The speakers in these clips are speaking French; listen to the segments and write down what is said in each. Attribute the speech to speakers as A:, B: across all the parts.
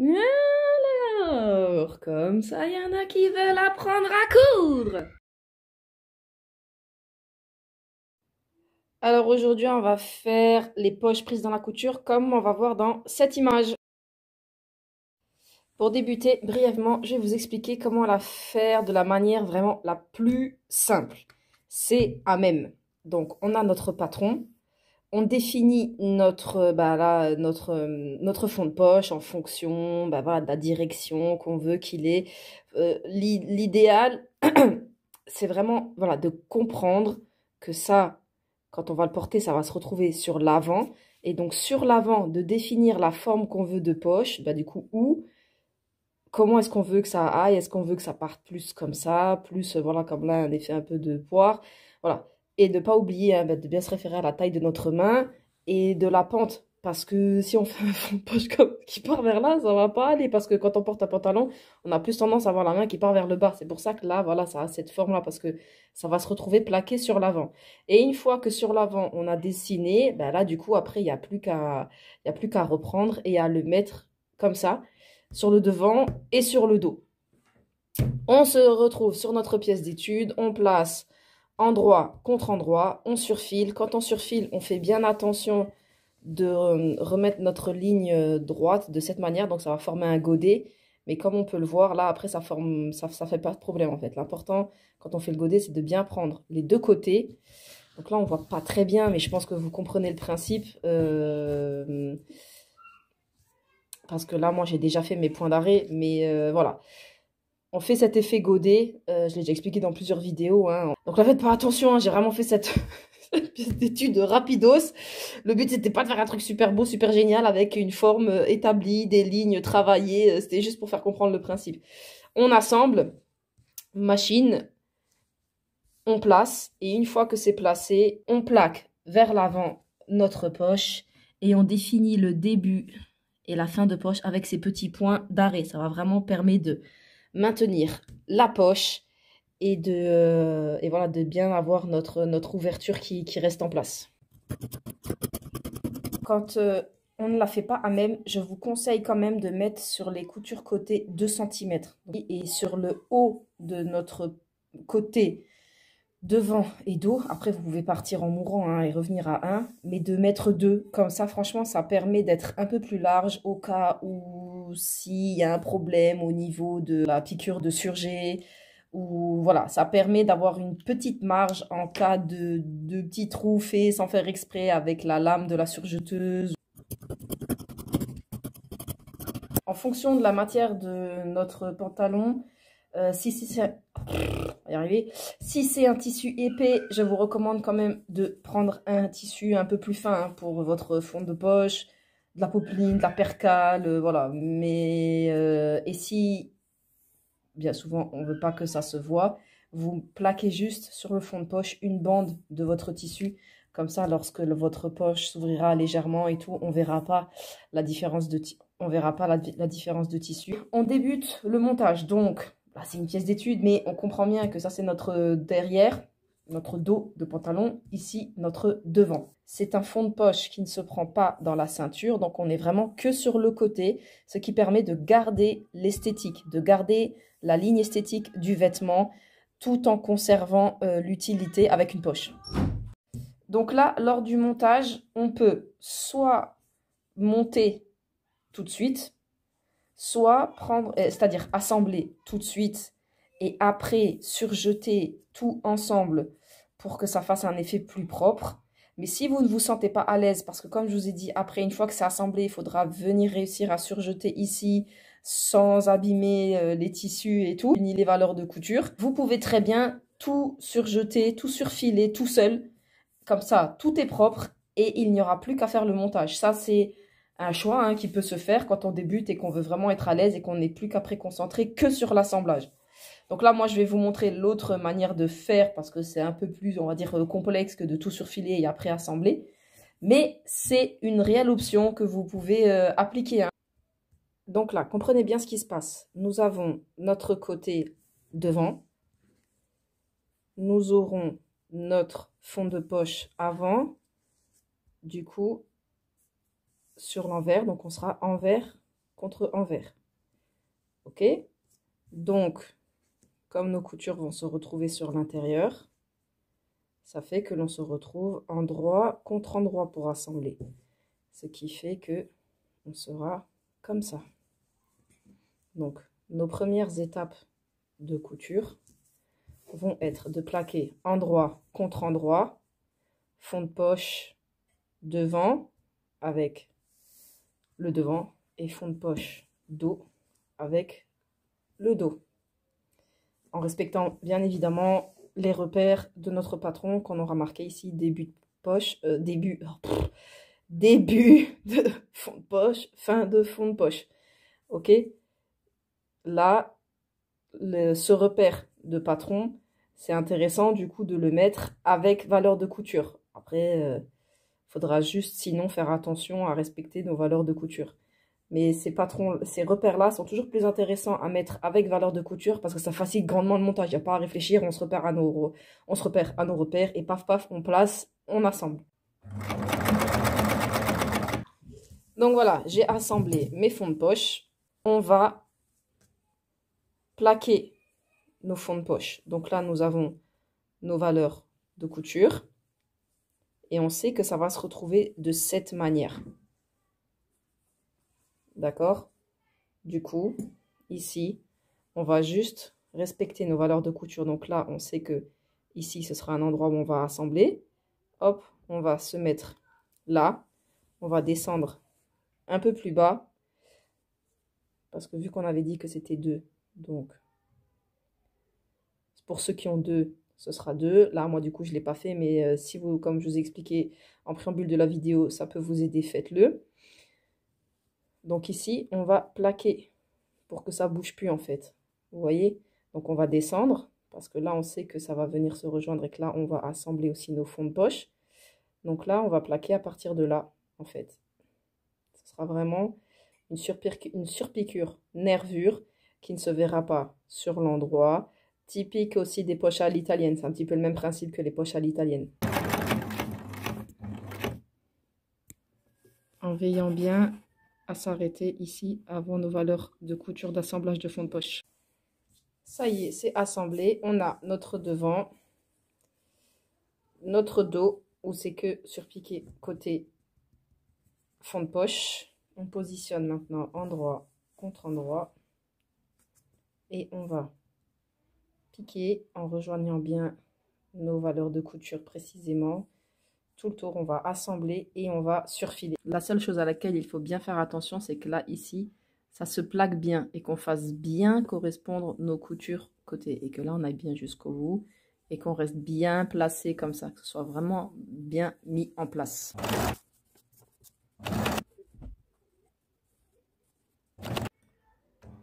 A: Alors, comme ça, il y en a qui veulent apprendre à coudre. Alors aujourd'hui, on va faire les poches prises dans la couture comme on va voir dans cette image. Pour débuter, brièvement, je vais vous expliquer comment la faire de la manière vraiment la plus simple. C'est à même. Donc, on a notre patron. On définit notre fond de poche en fonction voilà, de la direction qu'on veut qu'il ait. L'idéal, c'est vraiment voilà, de comprendre que ça, quand on va le porter, ça va se retrouver sur l'avant. Et donc sur l'avant, de définir la forme qu'on veut de poche, du coup où, comment est-ce qu'on veut que ça aille, est-ce qu'on veut que ça parte plus comme ça, plus voilà comme là un effet un peu de poire, voilà. Et de ne pas oublier de bien se référer à la taille de notre main et de la pente. Parce que si on fait un fond de poche qui part vers là, ça va pas aller. Parce que quand on porte un pantalon, on a plus tendance à avoir la main qui part vers le bas. C'est pour ça que là, voilà, ça a cette forme-là. Parce que ça va se retrouver plaqué sur l'avant. Et une fois que sur l'avant, on a dessiné, là, du coup, après, il n'y a plus qu'à reprendre et à le mettre comme ça, sur le devant et sur le dos. On se retrouve sur notre pièce d'étude, on place endroit contre endroit, on surfile. Quand on surfile, on fait bien attention de remettre notre ligne droite de cette manière, donc ça va former un godet. Mais comme on peut le voir, là, après, ça fait pas de problème, en fait. L'important, quand on fait le godet, c'est de bien prendre les deux côtés. Donc là, on voit pas très bien, mais je pense que vous comprenez le principe. Parce que là, moi, j'ai déjà fait mes points d'arrêt, mais voilà. On fait cet effet godet, je l'ai déjà expliqué dans plusieurs vidéos, hein. Donc là, faites pas attention, hein, j'ai vraiment fait cette pièce d'étude rapidos. Le but, c'était pas de faire un truc super beau, super génial, avec une forme établie, des lignes travaillées, c'était juste pour faire comprendre le principe. On assemble, machine, on place, et une fois que c'est placé, on plaque vers l'avant notre poche, et on définit le début et la fin de poche avec ces petits points d'arrêt. Ça va vraiment permettre de maintenir la poche et voilà, de bien avoir notre ouverture qui reste en place. Quand on ne la fait pas à même, je vous conseille quand même de mettre sur les coutures côté 2 cm. Et sur le haut de notre côté devant et dos, après vous pouvez partir en mourant hein, et revenir à 1, mais de mettre 2, comme ça franchement ça permet d'être un peu plus large au cas où s'il y a un problème au niveau de la piqûre de surget, ou voilà, ça permet d'avoir une petite marge en cas de petits trous faits sans faire exprès avec la lame de la surjeteuse. En fonction de la matière de notre pantalon, si c'est un tissu épais, je vous recommande quand même de prendre un tissu un peu plus fin hein, pour votre fond de poche, de la popeline, de la percale, voilà. Et si, bien souvent, on ne veut pas que ça se voit, vous plaquez juste sur le fond de poche une bande de votre tissu. Comme ça, lorsque votre poche s'ouvrira légèrement et tout, on ne verra pas la différence de différence de tissu. On débute le montage. Donc, c'est une pièce d'étude, mais on comprend bien que ça, c'est notre derrière, notre dos de pantalon. Ici, notre devant. C'est un fond de poche qui ne se prend pas dans la ceinture. Donc, on est vraiment que sur le côté, ce qui permet de garder l'esthétique, de garder la ligne esthétique du vêtement, tout en conservant l'utilité avec une poche. Donc là, lors du montage, on peut soit monter tout de suite, soit prendre, c'est-à-dire assembler tout de suite et après surjeter tout ensemble pour que ça fasse un effet plus propre. Mais si vous ne vous sentez pas à l'aise, parce que comme je vous ai dit, après, une fois que c'est assemblé, il faudra venir réussir à surjeter ici sans abîmer les tissus et tout, ni les valeurs de couture. Vous pouvez très bien tout surjeter, tout surfiler tout seul. Comme ça, tout est propre et il n'y aura plus qu'à faire le montage. Ça, c'est un choix hein, qui peut se faire quand on débute et qu'on veut vraiment être à l'aise et qu'on n'est plus qu'après concentré que sur l'assemblage. Donc là, moi, je vais vous montrer l'autre manière de faire parce que c'est un peu plus, on va dire, complexe que de tout surfiler et après assembler. Mais c'est une réelle option que vous pouvez appliquer. Hein. Donc là, comprenez bien ce qui se passe. Nous avons notre côté devant. Nous aurons notre fond de poche avant. Du coup, sur l'envers, donc on sera envers contre envers. Ok? Donc, comme nos coutures vont se retrouver sur l'intérieur, ça fait que l'on se retrouve endroit contre endroit pour assembler. Ce qui fait que on sera comme ça. Donc, nos premières étapes de couture vont être de plaquer endroit contre endroit, fond de poche devant avec le devant et fond de poche dos avec le dos. En respectant bien évidemment les repères de notre patron qu'on aura marqué ici, début de poche, début de fond de poche, fin de fond de poche. Ok? Là, ce repère de patron, c'est intéressant du coup de le mettre avec valeur de couture. Après, faudra juste sinon faire attention à respecter nos valeurs de couture. Mais ces repères-là sont toujours plus intéressants à mettre avec valeur de couture parce que ça facilite grandement le montage. Il n'y a pas à réfléchir, on se repère à nos repères et paf paf, on place, on assemble. Donc voilà, j'ai assemblé mes fonds de poche. On va plaquer nos fonds de poche. Donc là, nous avons nos valeurs de couture. Et on sait que ça va se retrouver de cette manière. D'accord? Du coup, ici, on va juste respecter nos valeurs de couture. Donc là, on sait que ici, ce sera un endroit où on va assembler. Hop, on va se mettre là. On va descendre un peu plus bas. Parce que vu qu'on avait dit que c'était 2, donc pour ceux qui ont 2, ce sera 2. Là, moi, du coup, je ne l'ai pas fait. Mais si vous, comme je vous ai expliqué en préambule de la vidéo, ça peut vous aider, faites-le. Donc ici, on va plaquer pour que ça ne bouge plus en fait. Vous voyez? Donc on va descendre parce que là, on sait que ça va venir se rejoindre et que là, on va assembler aussi nos fonds de poche. Donc là, on va plaquer à partir de là en fait. Ce sera vraiment une surpiqûre nervure qui ne se verra pas sur l'endroit. Typique aussi des poches à l'italienne. C'est un petit peu le même principe que les poches à l'italienne. En veillant bien à s'arrêter ici avant nos valeurs de couture d'assemblage de fond de poche. Ça y est, c'est assemblé. On a notre devant, notre dos, où c'est que surpiqué côté fond de poche. On positionne maintenant endroit contre endroit. Et on va piquer en rejoignant bien nos valeurs de couture précisément. Tout le tour, on va assembler et on va surfiler. La seule chose à laquelle il faut bien faire attention, c'est que là, ici, ça se plaque bien et qu'on fasse bien correspondre nos coutures côté. Et que là, on aille bien jusqu'au bout et qu'on reste bien placé comme ça, que ce soit vraiment bien mis en place.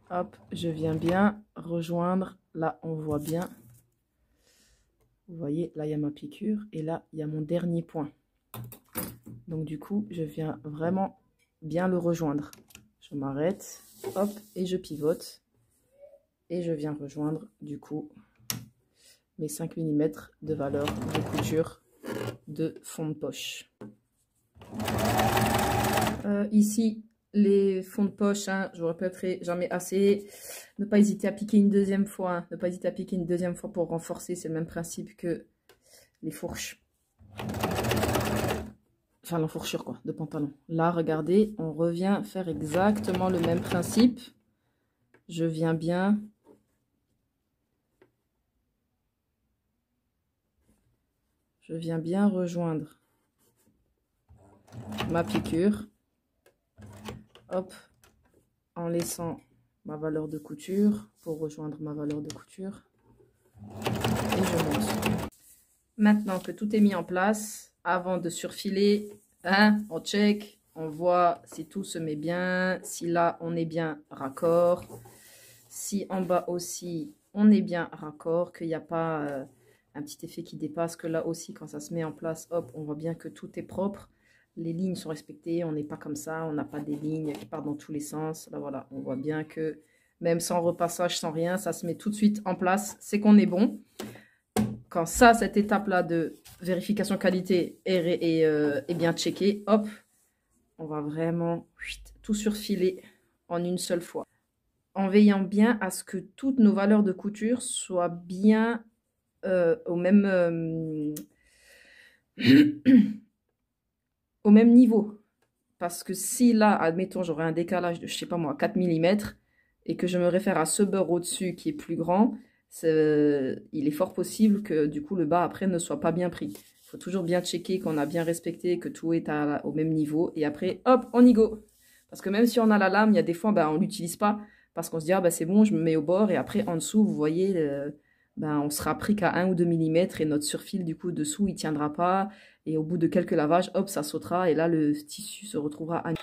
A: Hop, je viens bien rejoindre. Là, on voit bien. Vous voyez, là, il y a ma piqûre et là, il y a mon dernier point. Donc, du coup, je viens vraiment bien le rejoindre. Je m'arrête, hop, et je pivote. Et je viens rejoindre, du coup, mes 5 mm de valeur de couture de fond de poche. Ici, les fonds de poche, hein, je répéterai jamais assez. Ne pas hésiter à piquer une deuxième fois. Hein, ne pas hésiter à piquer une deuxième fois pour renforcer. C'est le même principe que les fourches. Enfin, l'enfourchure, quoi, de pantalon. Là, regardez, on revient faire exactement le même principe. Je viens bien... rejoindre ma piqûre. Hop, en laissant ma valeur de couture pour rejoindre ma valeur de couture. Et je monte. Maintenant que tout est mis en place, avant de surfiler, hein, on check, on voit si tout se met bien, si là on est bien raccord, si en bas aussi on est bien raccord, qu'il n'y a pas un petit effet qui dépasse, que là aussi quand ça se met en place, hop, on voit bien que tout est propre. Les lignes sont respectées, on n'est pas comme ça, on n'a pas des lignes qui partent dans tous les sens. Là, voilà, on voit bien que même sans repassage, sans rien, ça se met tout de suite en place. C'est qu'on est bon. Quand ça, cette étape-là de vérification qualité est bien checkée, hop, on va vraiment tout surfiler en une seule fois, en veillant bien à ce que toutes nos valeurs de couture soient bien au même, au même niveau. Parce que si là, admettons, j'aurais un décalage de, je sais pas moi, 4 millimètres et que je me réfère à ce beurre au-dessus qui est plus grand, il est fort possible que du coup le bas après ne soit pas bien pris. Il faut toujours bien checker qu'on a bien respecté, que tout est au même niveau et après, hop, on y go. Parce que même si on a la lame, il y a des fois, ben, on l'utilise pas parce qu'on se dit, ah ben c'est bon, je me mets au bord et après en dessous, vous voyez, ben, on sera pris qu'à 1 ou 2 millimètres et notre surfil du coup dessous, il tiendra pas. Et au bout de quelques lavages, hop, ça sautera et là, le tissu se retrouvera à...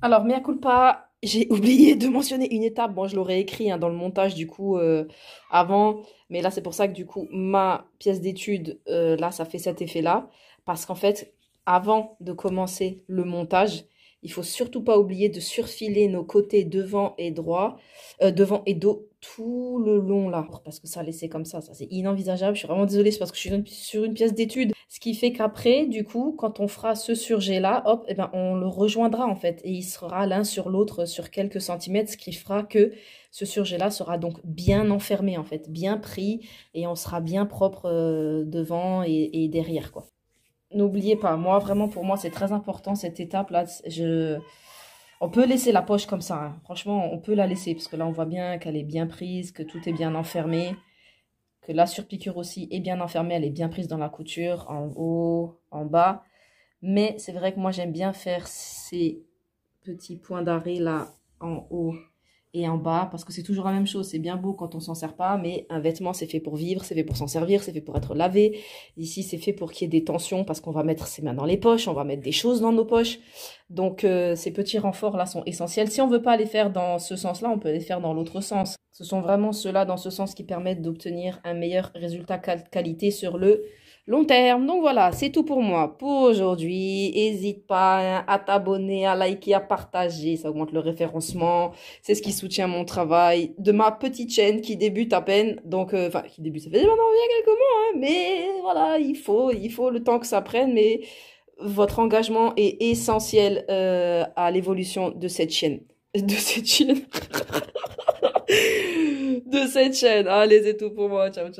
A: Alors, mea culpa, j'ai oublié de mentionner une étape. Bon, je l'aurais écrit hein, dans le montage du coup avant, mais là, c'est pour ça que du coup, ma pièce d'étude, là, ça fait cet effet-là. Parce qu'en fait, avant de commencer le montage, il faut surtout pas oublier de surfiler nos côtés devant et droit, devant et dos tout le long là. Parce que ça laissé comme ça c'est inenvisageable. Je suis vraiment désolée, c'est parce que je suis sur une pièce d'étude. Ce qui fait qu'après, du coup, quand on fera ce surjet là, hop, eh ben, on le rejoindra en fait. Et il sera l'un sur l'autre sur quelques centimètres, ce qui fera que ce surjet là sera donc bien enfermé en fait, bien pris et on sera bien propre devant et derrière quoi. N'oubliez pas, moi vraiment pour moi c'est très important cette étape là. On peut laisser la poche comme ça, hein. Franchement on peut la laisser parce que là on voit bien qu'elle est bien prise, que tout est bien enfermé, que la surpiqûre aussi est bien enfermée, elle est bien prise dans la couture, en haut, en bas. Mais c'est vrai que moi j'aime bien faire ces petits points d'arrêt là en haut et en bas parce que c'est toujours la même chose. C'est bien beau quand on s'en sert pas, mais un vêtement c'est fait pour vivre, c'est fait pour s'en servir, c'est fait pour être lavé. Ici c'est fait pour qu'il y ait des tensions parce qu'on va mettre ses mains dans les poches, on va mettre des choses dans nos poches. Donc ces petits renforts là sont essentiels. Si on veut pas les faire dans ce sens-là, on peut les faire dans l'autre sens. Ce sont vraiment ceux-là dans ce sens qui permettent d'obtenir un meilleur résultat qualité sur le long terme. Donc voilà, c'est tout pour moi pour aujourd'hui. N'hésite pas hein, à t'abonner, à liker, à partager. Ça augmente le référencement. C'est ce qui soutient mon travail de ma petite chaîne qui débute à peine. Donc, enfin, qui débute, ça fait maintenant il y a quelques mois. Hein, mais voilà, il faut le temps que ça prenne. Mais votre engagement est essentiel à l'évolution de cette chaîne. De cette chaîne. De cette chaîne. Allez, c'est tout pour moi. Ciao, ciao.